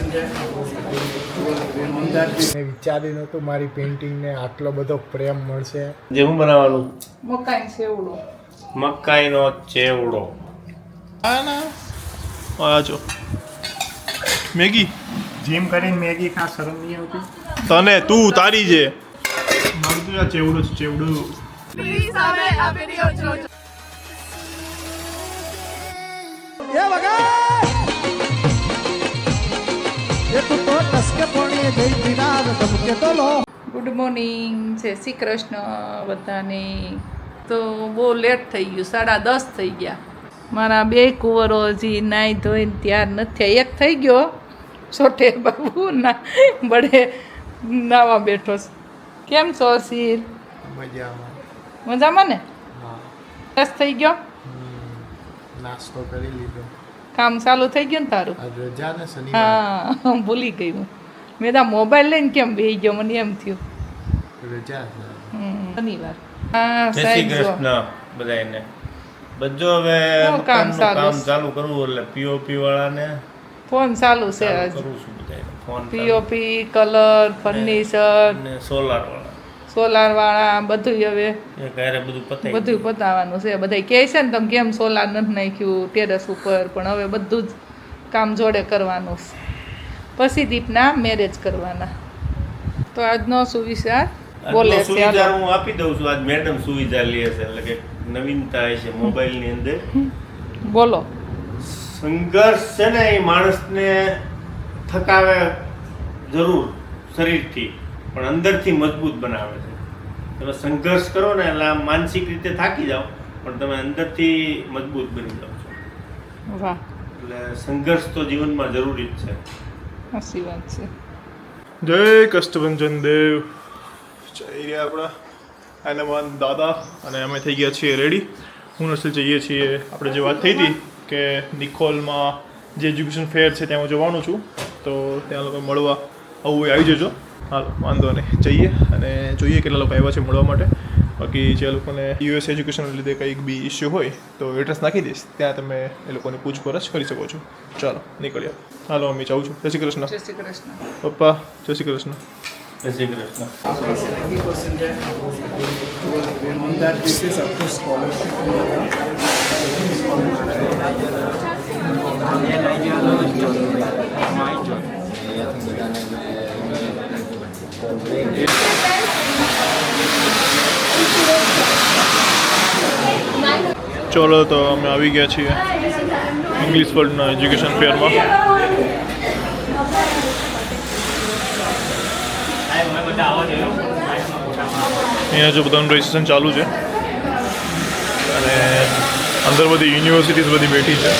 મેં વિચાર્યું નહોતું મારી પેઇન્ટિંગને આટલો બધો પ્રેમ મળશે. જે હું બનાવવાનું મકાઈ સેવડો, મકાઈનો ચેવડો. આ જો મેગી જીમ કરીને મેગી ખા શરમ નહીં આવતી? તને તું તારી છે મારું તો આ ચેવડો છે ચેવડો. પ્લીઝ હવે આ વિડિયો જોજો. ગુડ મોર્નિંગ, જય શ્રી કૃષ્ણ બધાને. તો બહુ લેટ થઈ ગયું, 10:30 થઈ ગયા. મારા બે કુંવરો હજી નાહી ધોઈને તૈયાર નથી. એક થઈ ગયો છોટે બાબુ ના બડે નાવા બેઠો છે. કેમ છો શીર? મજામાં. મજામાં ને? હા. બસ થઈ ગયો, નાસ્તો કરી લીધો. કામ ચાલુ થઈ ગયું ને તારું? આજ રજા ને શનિવાર. હા, ભૂલી ગઈ હું. મેં તો મોબાઈલ લઈને કેમ બેસી ગયો, મને એમ થયું. રજા છે. શનિવાર. હા, જય શ્રી કૃષ્ણ બધાને. બધું હવે કામ કામ ચાલુ કરવું એટલે પીઓપી વાળાને ફોન ચાલુ છે આજ. કરું છું બધાને ફોન પીઓપી, કલર, ફર્નિચર, અને સોલાર વાળા સોલાર વાળા બધું હવે એ ઘરે બધું પતાવી બધું પતાવવાનું છે. બધા કહે છે ને તમે કેમ સોલાર નથી નાખ્યું ટેરેસ ઉપર, પણ હવે બધું જ કામ જોડે કરવાનું છે. પછી દીપના મેરેજ કરવાના. તો આજનો સુવિચાર બોલે છે. સુવિધા હું આપી દઉં છું. આજ મેડમ સુવિધા લે છે એટલે કે નવીનતા છે મોબાઈલની અંદર. બોલો. સંઘર્ષ છે ને એ માણસને થકાવે જરૂર શરીરથી, પણ અંદરથી મજબૂત બનાવે છે. તમે સંઘર્ષ કરો ને એટલે આમ માનસિક રીતે થાકી જાઓ, પણ તમે અંદરથી મજબૂત બની જાઓ છો. વાહ, એટલે સંઘર્ષ તો જીવનમાં જરૂરી જ છે. સાચી વાત છે. જય કષ્ટભંજન દેવ. જય રહ્યા આપણા આનમાન દાદા અને અમે થઈ ગયા છીએ રેડી. હું નર્સરી જઈએ છીએ. આપણે જે વાત થઈ હતી કે નિકોલમાં જે એજ્યુકેશન ફેર છે ત્યાં હું જવાનું છું, તો ત્યાં લોકો મળવા આવું હોય આવી જજો. હાલો વાંધો નહીં, જઈએ અને જોઈએ કેટલા લોકો આવ્યા છે મળવા માટે. બાકી જે લોકોને યુએસ એજ્યુકેશનને લીધે કંઈક બી ઇસ્યુ હોય તો એડ્રેસ નાખી દઈશ, ત્યાં તમે એ લોકોને પૂછપરછ કરી શકો છો. ચાલો નીકળ્યા. હાલો મમ્મી જાઉં છું. જય શ્રી કૃષ્ણ. જય શ્રી કૃષ્ણ. પપ્પા જય શ્રી કૃષ્ણ. જય Shri Krishna. that this is up to scholarship. ચલો તો અમે આવી ગયા છીએ ઇંગ્લિશ વર્લ્ડના એજ્યુકેશન ફેરમાં. અહીંયા જો બધાનું રજિસ્ટ્રેશન ચાલુ છે અને અંદર બધી યુનિવર્સિટીઝ બધી બેઠી છે,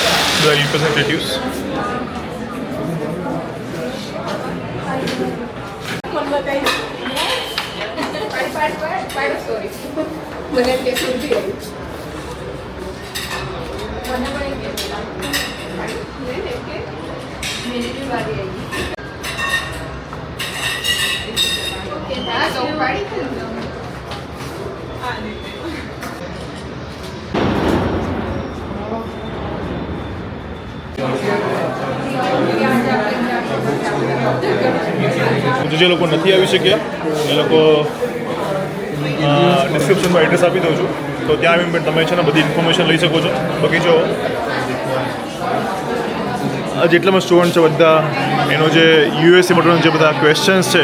બધા રિપ્રેઝેન્ટેટિવ્સ. જે લોકો નથી આવી શક્યા એ લોકો ડિસ્ક્રિપ્શનમાં એડ્રેસ આપી દઉં છું, તો ત્યાં આવીને પણ તમે છે ને બધી ઇન્ફોર્મેશન લઈ શકો છો. બાકી જો જેટલામાં સ્ટુડન્ટ છે બધા એનો જે યુએસએ માટેનો જે બધા ક્વેશ્ચન્સ છે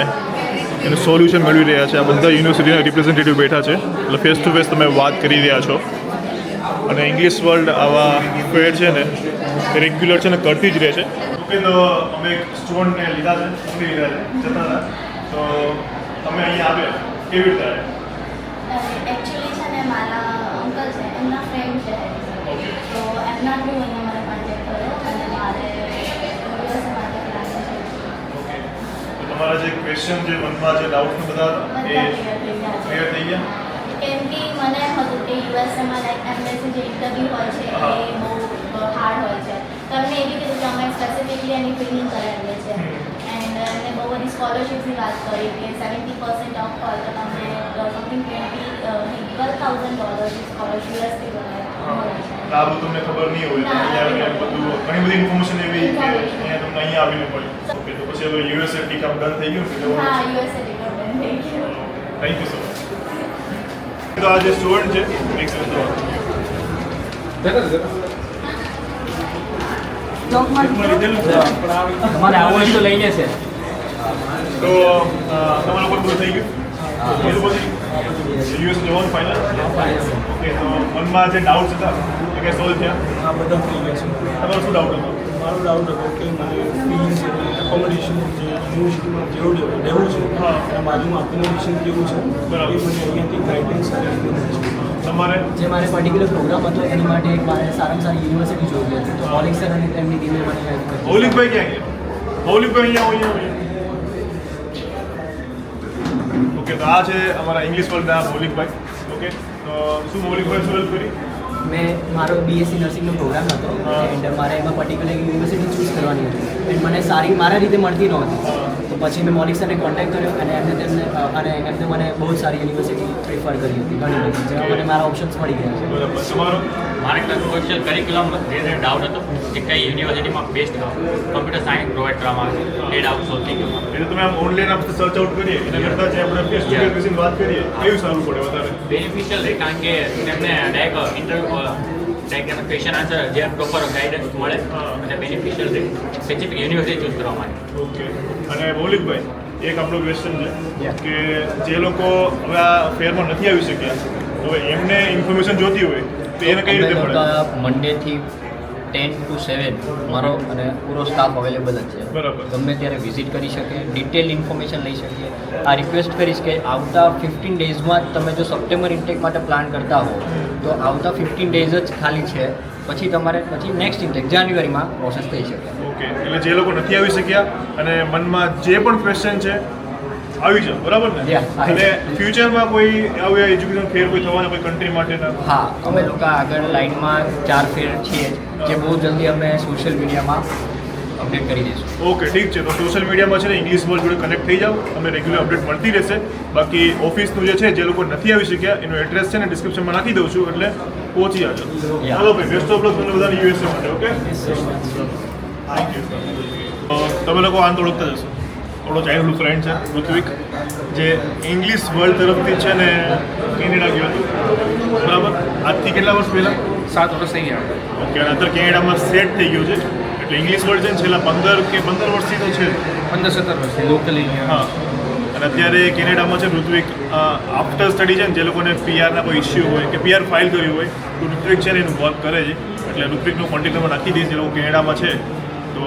એનું સોલ્યુશન મેળવી રહ્યા છે. આ બધા યુનિવર્સિટીના રિપ્રેઝેન્ટેટિવ બેઠા છે, એટલે ફેસ ટુ ફેસ તમે વાત કરી રહ્યા છો. અને ઇંગ્લિશ વર્લ્ડ આવા ફેર છે ને રેગ્યુલર છે ને કરતી જ રહે છે. ઓકે, તો અમે એક સ્ટુડન્ટને લીધા છે, જતા હતા, તો તમે અહીંયા આવ્યા કેવી રીતે આવ્યા? એકચ્યુઅલી છે ને મારા અંકલ છે, એમના ફ્રેન્ડ છે, તો એમના થ્રુ અહીંયા મને કોન્ટેક્ટ કર્યો અને મારે દિવસે માટે પ્લાન છે. ઓકે, તો તમારા જે ક્વેશ્ચન જે મનમાં જે ડાઉટ બધા હતા એ ક્લિયર થઈ ગયા? કેમ કે મને એમ હતું કે યુએસએમાં લાઈક એમએસસી જે ઇન્ટરવ્યૂ હોય છે એ બહુ હાર્ડ હોય છે, તો એમને એવી કીધું કે અમે સ્પેસિફિકલી એની ટ્રેનિંગ કરાવીએ છીએ. એન્ડ એમને બહુ બધી સ્કોલરશિપની વાત કરી કે 70% ઓફ હોય તો તમને સમથિંગ $12,000 સ્કોલરશિપ યુએસથી મળે છે. આ બધું તમને ખબર નહીં હોય તો અહીંયા આવીને બધું ઘણી બધી ઇન્ફોર્મેશન એવી કે અહીંયા તમને અહીંયા આવીને મળી. ઓકે, તો ચલો યુએસએ ટીકામ ડન થઈ ગયું કે હા યુએસએ ટિકિટ ડન થઈ ગયું. Thank you so much. તો આ જે સ્ટુડન્ટ છે એક સેકન્ડ લીધેલું છે તમારે આવું હોય તો લઈ જશે. તો તમારા પર પૂરું થઈ ગયું એ લોકો યુએસ જવાનું ફાઇનલ. ઓકે તો મનમાં જે ડાઉટ્સ હતા એ કંઈ સોલ્વ થયા? આ બધા થઈ ગયા છે. તમારો શું ડાઉટ હતો? મારો ડાઉટ હતો કે મારે ફીસ એકોમોડેશન જે યુનિવર્સિટીમાં જેવું રહેવું છે હા. અને બાજુમાં એકોમોડેશન કેવું છે બરાબર. એ મને અહીંયાથી ગાઈડલાઇન્સ સારી રીતે મળી છે. તમારે જે મારે પર્ટિક્યુલર પ્રોગ્રામ હતો એની માટે એક મારે સારામાં સારી યુનિવર્સિટી જોઈ હતી તો મૌલિક સર અને એમની ટીમે મને હેલ્પ કરી. મૌલિકભાઈ ક્યાં ગયા? મૌલિકભાઈ અહીંયા. ઓકે તો આ છે અમારા ઇંગ્લિશ વર્લ્ડના મૌલિકભાઈ. ઓકે તો શું મૌલિકભાઈ શું હેલ્પ કરી? મેં મારો બીએસસી નર્સિંગનો પ્રોગ્રામ હતો એન્ડ મારે એમાં પર્ટિક્યુલર યુનિવર્સિટી ચૂઝ કરવાની હતી એન્ડ મને સારી મારા રીતે મળતી નહોતી તો પછી મેં મૌલિક સરને કોન્ટેક્ટ કર્યો અને એમને મને બહુ જ સારી યુનિવર્સિટી પ્રિફર કરી હતી ઘણી બધી જેમાં મને મારા ઓપ્શન્સ મળી ગયા છે. બરાબર. તમારો મારે કન્સ્ટ્રક્શન કરિક્યુલમ રિલેટેડ ડાઉટ હતો કે કઈ યુનિવર્સિટીમાં બેસ્ટ કમ્પ્યુટર સાયન્સ પ્રોવાઈડ કરવામાં આવે છે એ ડાઉટ સોલ્વ થઈ ગયો. એટલે તમે આમ ઓનલાઈન આપણે સર્ચ આઉટ કરીએ એના કરતાં જે આપણે ફેસ ટુ ફેસ બેસીને વાત કરીએ કયું સારું પડે વધારે? બેનિફિશિયલ રહે કારણ કે તેમને direct interview direct question answer જે પ્રોપર ગાઈડન્સ મળે અને બેનિફિશિયલ રહે સ્પેસિફિક યુનિવર્સિટી ચૂઝ કરવા માટે. ઓકે અને મૌલિકભાઈ એક આપણો ક્વેશ્ચન છે કે જે લોકો હવે આ ફેરમાં નથી આવી શક્યા હવે એમને ઇન્ફોર્મેશન જોતી હોય તો એને કઈ રીતે મળે? મંડેથી 10 to 7 મારો અને પૂરો સ્ટાફ અવેલેબલ જ છે. બરાબર. ગમે ત્યારે વિઝિટ કરી શકે, ડિટેલ ઇન્ફોર્મેશન લઈ શકીએ. આ રિક્વેસ્ટ કરીશ કે આવતા 15 ડેઝમાં તમે જો સપ્ટેમ્બર ઇન્ટેક માટે પ્લાન કરતા હો તો આવતા 15 ડેઝ જ ખાલી છે પછી નેક્સ્ટ ઇન્ટેક જાન્યુઆરીમાં પ્રોસેસ થઈ શકે. ઓકે એટલે જે લોકો નથી આવી શક્યા અને મનમાં જે પણ ક્વેશ્ચન છે આવી જાઓ બરાબર ને? Yeah, અને ફ્યુચરમાં કોઈ આવું એજ્યુકેશન ફેર કોઈ થવાના કોઈ કન્ટ્રી માટેના? હા, અમે લોકો આગળ લાઇનમાં 4 ફેર છીએ જે બહુ જલ્દી અમે સોશિયલ મીડિયામાં અપડેટ કરી દઈશું. ઓકે ઠીક છે. તો સોશિયલ મીડિયામાં છે ને ઇંગ્લિશ વર્લ્ડ જોડે કનેક્ટ થઈ જાઓ અમે રેગ્યુલર અપડેટ મળતી રહેશે. બાકી ઓફિસનું જે છે જે લોકો નથી આવી શક્યા એનું એડ્રેસ છે ને ડિસ્ક્રિપ્શનમાં નાખી દઉં છું એટલે પહોંચી આવજો. Yeah. ચાલો ભાઈ બેસ્ટ ઓફ લક તમને બધાને યુએસએ માટે. Okay thank you. તમે લોકો આંત ઓળખતા જશો આપણો ચાઇલ્ડહુડ ફ્રેન્ડ છે ઋત્વિક જે ઇંગ્લિશ વર્લ્ડ તરફથી છે ને કેનેડા ગયો હતો બરાબર આજથી કેટલા વર્ષ પહેલાં? 7 વર્ષ થઈ ગયા. ઓકે અને અત્યારે કેનેડામાં સેટ થઈ ગયું છે એટલે ઇંગ્લિશ વર્લ્ડ છે ને છેલ્લા 15 વર્ષથી તો છે 15-17 વર્ષ લોકલી હા. અને અત્યારે કેનેડામાં છે ઋત્વિક આફ્ટર સ્ટડી છે ને જે લોકોને પીઆરના કોઈ ઇસ્યુ હોય કે પીઆર ફાઇલ કર્યું હોય તો ઋત્વિક છે ને એનું વર્ક કરે છે એટલે ઋત્વિકનો કોન્ટેક્ટ નંબર નાખી દઈશ જે લોકો કેનેડામાં છે તો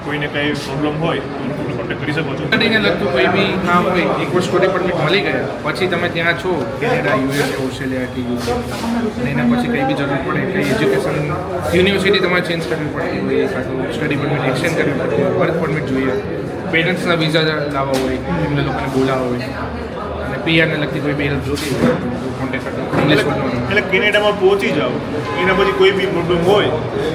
કોઈને કંઈ પ્રોબ્લેમ હોય તો ઋત્વિકનો કોન્ટેક્ટ કરી શકો છો. સ્ટડીને લગતું કોઈ બી કામ હોય એક વાર સ્ટડી પરમિટ મળી ગયા પછી તમે ત્યાં છો કેનેડા યુએસ ઓસ્ટ્રેલિયા કે યુકે અને એના પછી કંઈ બી જરૂર પડે કંઈ એજ્યુકેશન યુનિવર્સિટી તમારે ચેન્જ કરવી પડતી હોય કાં તો સ્ટડી પરમિટ એક્સટેન્ડ કરવી પડતી હોય વર્ક પરમિટ જોઈએ પેરેન્ટ્સના વિઝા લાવવા હોય એમને લોકોને બોલાવવા હોય અને પીઆરને લગતી કોઈ બી હેલ્પ જોતી હોય તો કોન્ટેક્ટ કરજો ઇંગ્લિશ વર્લ્ડનો. એટલે કેનેડામાં પહોંચી જાઓ એના પછી કોઈ બી પ્રોબ્લેમ હોય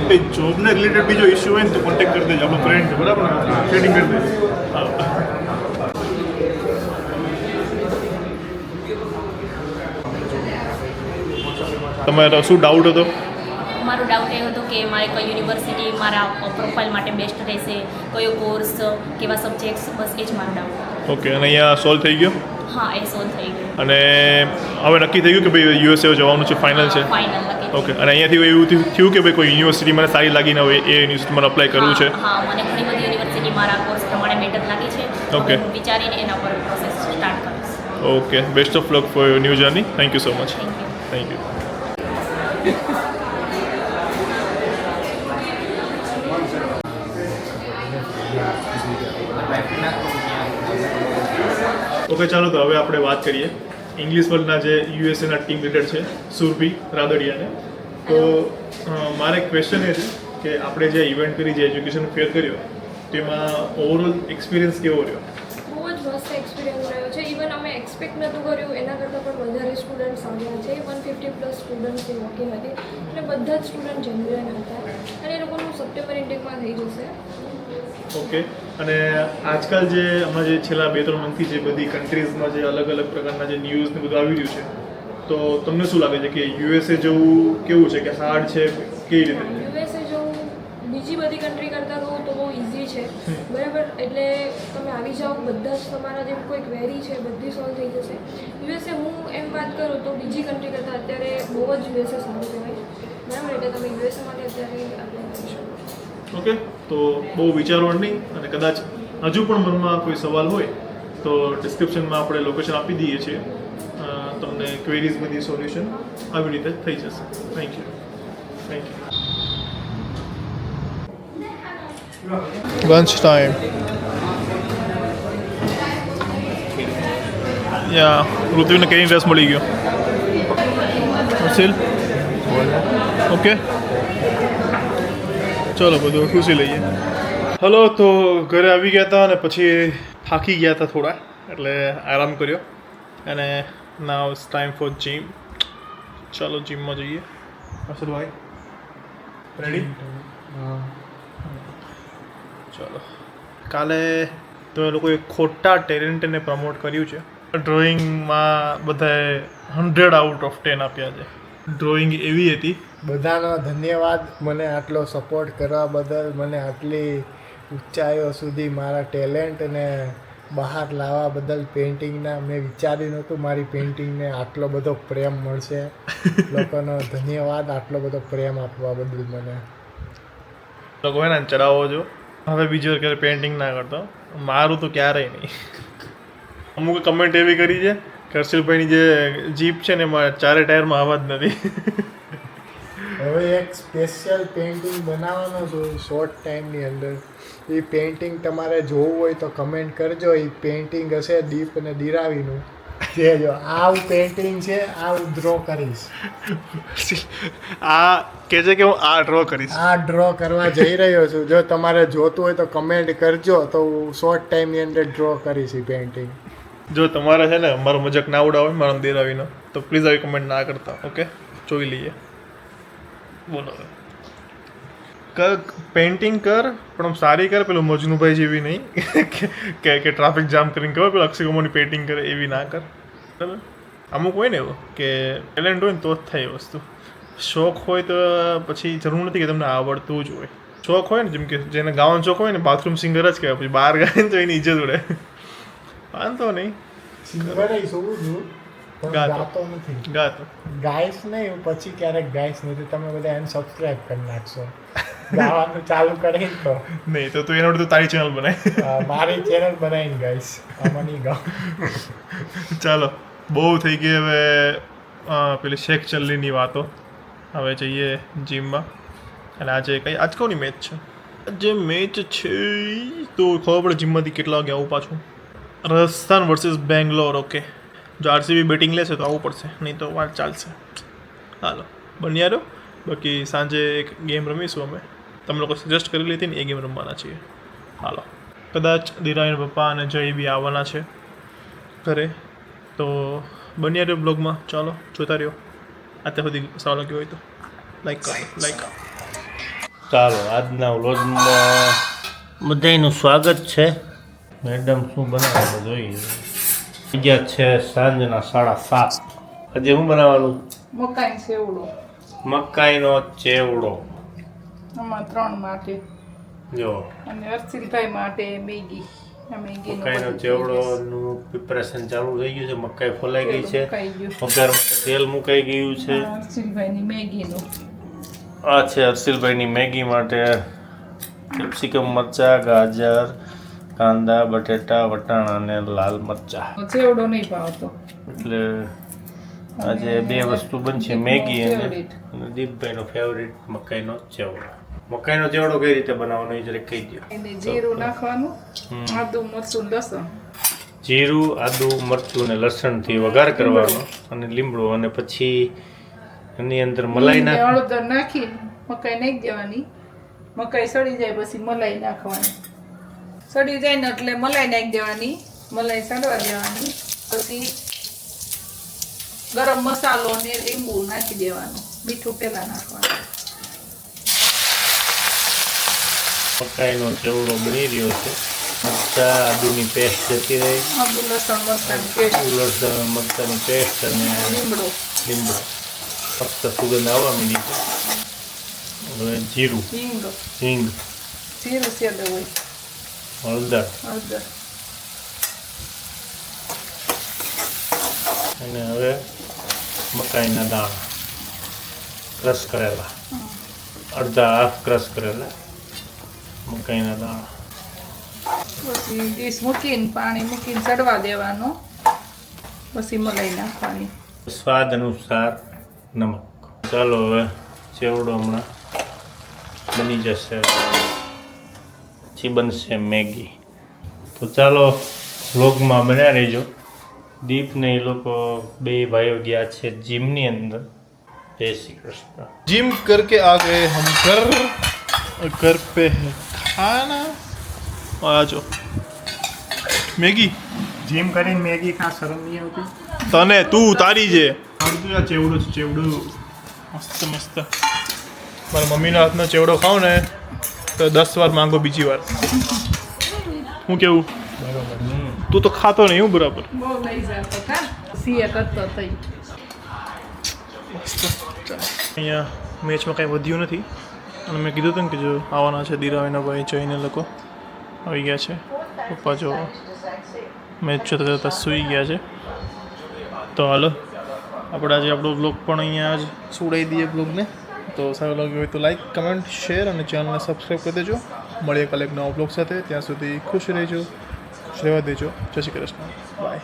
તો જોબને રિલેટેડ બીજો ઇસ્યુ હોય ને તો કોન્ટેક્ટ કરી દેજો આપણો ફ્રેન્ડ છે બરાબર ને સેટિંગ કરી દેજો. હા. તમારો શું ડાઉટ હતો? મારો ડાઉટ એ હતો કે મારે કઈ યુનિવર્સિટી મારા પ્રોફાઇલ માટે બેસ્ટ રહેશે કયો કોર્સ કેવા સબ્જેક્ટ્સ બસ એ જ મારો ડાઉટ. ઓકે અને અહીંયા સોલ્વ થઈ ગયો હા એ સોલ્વ થઈ ગયું. અને હવે નક્કી થઈ ગયું કે ભાઈ યુએસએ જવાનું છે ફાઇનલ છે? ફાઇનલ નક્કી. ઓકે અને અહીંયાથી એવું થયું કે ભાઈ કોઈ યુનિવર્સિટી મને સારી લાગી ન હોય એ યુનિવર્સિટીમાં અપ્લાય કરવું છે? હા મને ઘણી બધી યુનિવર્સિટી મારા કોર્સ પ્રમાણે બેટર લાગી છે. Okay. હવે હું વિચારીને એના પર પ્રોસેસ સ્ટાર્ટ કરીશ. Okay best of luck for your new journey. Thank you so much. Thank you. Thank you. Okay ચાલો તો હવે આપણે વાત કરીએ ઇંગ્લિશ વર્લ્ડના જે યુએસએના ટીમ લીડર છે સુરભી રાદડિયાને. તો મારે એક ક્વેશ્ચન એ છે કે આપણે જે ઇવેન્ટ કરી જે એજ્યુકેશન ફેર કર્યો તેમાં ઓવરઓલ એક્સપિરિયન્સ કેવો રહ્યો? બહુ જ મસ્ત એક્સપિરિયન્સ રહ્યો છે. ઇવન અમે એક્સપેક્ટ નહોતું કર્યું એના કરતાં પણ વધારે સ્ટુડન્ટ્સ આવ્યા છે. 150+ સ્ટુડન્ટ્સની વોકિંગ હતી અને બધા જ સ્ટુડન્ટ જેન્યુઅન હતા અને એ લોકોનું સપ્ટેમ્બર ઇન્ટેકમાં થઈ જશે. ઓકે અને આજકાલ જે હમણાં જે છેલ્લા 2-3 મંથથી જે બધી કન્ટ્રીઝમાં જે અલગ અલગ પ્રકારના જે ન્યૂઝ ને બધું આવી રહ્યું છે તો તમને શું લાગે છે કે યુએસએ જવું કેવું છે કે હાર્ડ છે કેવી રીતે? યુએસએ જો બીજી બધી કન્ટ્રી કરતાં તો બહુ ઇઝી છે બરાબર એટલે અને તમે આવી જાઓ, બધા જ તમારા જેમ કોઈ ક્વેરી છે બધી સોલ્વ થઈ જશે. યુએસએ હું એમ વાત કરું તો બીજી કન્ટ્રી કરતાં અત્યારે બહુ જ યુએસએ સારું કહેવાય, બરાબર? એટલે તમે યુએસએ માટે અત્યારે અપ્લાય કરી શકો. ઓકે, તો બહુ વિચારવાનું નહીં, અને કદાચ હજુ પણ મનમાં કોઈ સવાલ હોય તો ડિસ્ક્રિપ્શનમાં આપણે લોકેશન આપી દઈએ છીએ. તમને ક્વેરીઝ બધી સોલ્યુશન આવી રીતે થઈ જશે. Thank you. Lunch time. યા ઋત્વિકને કઈ ડ્રેસ મળી ગયો? હર્ષિલ ઓકે, ચલો બધું ખુશી લઈએ. હલો, તો ઘરે આવી ગયા હતા અને પછી થાકી ગયા હતા થોડા, એટલે આરામ કર્યો. અને now it's time for gym. ચાલો જીમમાં જઈએ. હર્ષિલભાઈ રેડી? ચાલો. કાલે તો એ લોકોએ ખોટા ટેલેન્ટને પ્રમોટ કર્યું છે. ડ્રોઈંગમાં બધાએ 100 આઉટ ઓફ 10 આપ્યા છે. ડ્રોઈંગ એવી હતી. બધાનો ધન્યવાદ મને આટલો સપોર્ટ કરવા બદલ, મને આટલી ઊંચાઈઓ સુધી મારા ટેલેન્ટને બહાર લાવવા બદલ. પેઇન્ટિંગના મેં વિચાર્યું નહોતું મારી પેઇન્ટિંગને આટલો બધો પ્રેમ મળશે. લોકોનો ધન્યવાદ આટલો બધો પ્રેમ આપવા બદલ મને. લોકો હોય ને ચડાવો છો, હવે બીજી વાર ક્યારે પેઇન્ટિંગ ના કરતો. મારું તો ક્યારેય નહીં. અમુક કમેન્ટ એવી કરી છે કે હર્ષિલભાઈની જે જીપ છે ને એમાં 4 ટાયરમાં અવાજ નથી. હવે એક સ્પેશિયલ પેઇન્ટિંગ બનાવવાનો છું શોર્ટ ટાઈમની અંદર. એ પેઇન્ટિંગ તમારે જોવું હોય તો કમેન્ટ કરજો. એ પેઇન્ટિંગ હશે દીપ અને દિરાવીનું. જે જો આવું પેઇન્ટિંગ છે, આવું ડ્રો કરીશ. આ કહે છે કે હું આ ડ્રો કરીશ. આ ડ્રો કરવા જઈ રહ્યો છું. જો તમારે જોતું હોય તો કમેન્ટ કરજો, તો હું શોર્ટ ટાઈમની અંદર ડ્રો કરીશ એ પેઇન્ટિંગ. જો તમારે છે ને મારો મજાક ના ઉડાવે મારો દેરાવીનો, તો પ્લીઝ આવી કમેન્ટ ના કરતા. ઓકે, જોઈ લઈએ. બોલો કર પેઇન્ટિંગ કર, પણ આમ સારી કર. પેલું મજનુભાઈ જેવી નહીં કે ટ્રાફિક જામ કરીને ખબર પેલું અક્ષય કુમારની પેઇન્ટિંગ કરે એવી ના કર. બરાબર? અમુક હોય ને એવો કે ટેલેન્ટ હોય ને તો જ થાય એ વસ્તુ. શોખ હોય તો પછી જરૂર નથી કે તમને આવડતું જ હોય. શોખ હોય ને, જેમ કે જેને ગાવાનો શોખ હોય ને બાથરૂમ સિંગર જ કહેવાય. પછી બહાર ગાય ને તો એની ઇજ્જત ઉડે. વાંધો નહીં, ગાતો નથી. ગાતો ગાઈશ નહીં, પછી ક્યારેક ગાઈશ નથી. તમે બધા એને સબસ્ક્રાઇબ કરી નાખશો. ગાવાનું ચાલુ કરીને તો નહીં તો તું એના વડે તો તારી ચેનલ બનાય. મારી ચેનલ બનાવીને ગાઈશ. આમાં નહીં ગાઉં. ચાલો, બહુ થઈ ગઈ હવે પેલી શેખ ચલ્લીની વાતો. હવે જઈએ જીમમાં. અને આજે આજ કોની મેચ છે? આજે મેચ છે તો ખબર પડે જીમમાંથી કેટલા વાગે આવું પાછું. રાજસ્થાન વર્સિસ બેંગ્લોર. ઓકે, જો આરસીબી બેટિંગ લેશે તો આવવું પડશે, નહીં તો વાત ચાલશે. હાલો બન્યા રહ્યો. બાકી સાંજે એક ગેમ રમીશું અમે. તમે લોકો સજેસ્ટ કરી લીધી ને, એ ગેમ રમવાના છીએ. હાલો, કદાચ દિરાયણ પપ્પા અને જય બી આવવાના છે ઘરે, તો બન્યા રહ્યો બ્લોગમાં. ચાલો જોતા રહ્યો. અત્યાર સુધી સવાલ લાગ્યો હોય તો લાઈક કરો. ચાલો, આજના વ્લોગમાં બધાનું સ્વાગત છે. મેડમ શું બનાવે જોઈએ. ગયા છે સાંજના 7:30. આજે શું બનાવવાનું? મકાઈ સેવડો. મકાઈનો ચેવડો. આમાં 3 માટે જો, અને હર્ષિલભાઈ માટે મેગી. મકાઈનો ચેવડોનું પ્રિપરેશન ચાલુ થઈ ગયું છે. મકાઈ ફોલાઈ ગઈ છે, વઘાર માટે તેલ મુકાઈ ગયું છે. હર્ષિલભાઈની મેગીનું આ છે હર્ષિલભાઈની મેગી માટે કેપ્સિકમ, મરચાં, ગાજર, કાંદા, બટેટા, વટાણા અને લાલ મરચાં. ચેવડો નહીં ભાવતો એટલે આજે 2 વસ્તુ બનશે, મેગી અને દીપભાઈનો ફેવરિટ મકાઈનો ચેવડો. મકાઈનો ચેવડો કઈ રીતે બનાવવાનો એ જરા કહી દો. એને જીરું નાખવાનું, આદુ મરચું લસણ. જીરું, આદુ, મરચું અને લસણથી વઘાર કરવાનો, અને લીમડો, અને પછી એની અંદર મલાઈ હળદર નાખી મકાઈ નાખી દેવાની. મકાઈ સડી જાય પછી મલાઈ નાખવાની. સડી જાય ને એટલે મલાઈ નાખી દેવાની. મલાઈ સડવા દેવાની. પછી ગરમ મસાલો ને લીંબુ નાખી દેવાનું. મીઠું પેલા નાખવાનું. મકાઈનો ચેવડો બની રહ્યો છે. મરચા, આદુની પેસ્ટ જતી રહી, આદુ લસણ મરચાંની પેસ્ટ, લસણ મરચાંની પેસ્ટ અને લીમડો ફક્ત સુગંધ આવવા માંડી છે. હવે જીરું, હિંગ, જીરું સેદો હોય. હળદર હળદર. અને હવે મકાઈના દાણા ક્રશ કરેલા, અડધા હાફ ક્રશ કરેલા મકાઈના દાણા. પછી ડીશ મૂકીને પાણી મૂકીને ચડવા દેવાનું, પછી મલાઈ નાખવાની. સ્વાદ અનુસાર નમક. ચાલો હવે ચેવડો હમણાં બની જશે, પછી બનશે મેગી. તો ચાલો વ્લોગમાં બન્યા રહેજો. દીપ ને એ લોકો બે ભાઈઓ ગયા છે જીમની અંદર. જય શ્રી કૃષ્ણ. जिम करके आ गए हम घर, और घर पे है खाना. आ जाओ. मैगी જીમ કરીને મેગી ખા, શરમ નહીં આવતી? તને તું તારી છે. આવડતું આ ચેવડો છે, ચેવડો મસ્ત મસ્ત. મારા મમ્મીના હાથનો ચેવડો ખાવ ને તો 10 વાર માંગો બીજી વાર. હું કેવું? તું તો ખાતો નહીં હું બરાબર. બહુ લઈ જતો કા સીએ કરતો થઈ. અહીંયા મેચમાં કાંઈ વધ્યું નથી અને મેં કીધું હતું ને કે જો આવવાના છે દીરાવીના ભાઈ જઈને લોકો આવી ગયા છે. પપ્પા જો મેચ જોતા જોતા સૂઈ ગયા છે. તો હાલો આપણે આજે આપણો બ્લોગ પણ અહીંયા જ સુડાઈ દઈએ બ્લોગને. તો સારું લાગ્યું હોય તો લાઈક, કમેન્ટ, શેર અને ચેનલને સબસ્ક્રાઈબ કરી દેજો. મળીએ કાલે એક નવા બ્લોગ સાથે. ત્યાં સુધી ખુશ રહેજો, ખુશ રહેવા દેજો. જય શ્રી કૃષ્ણ. બાય.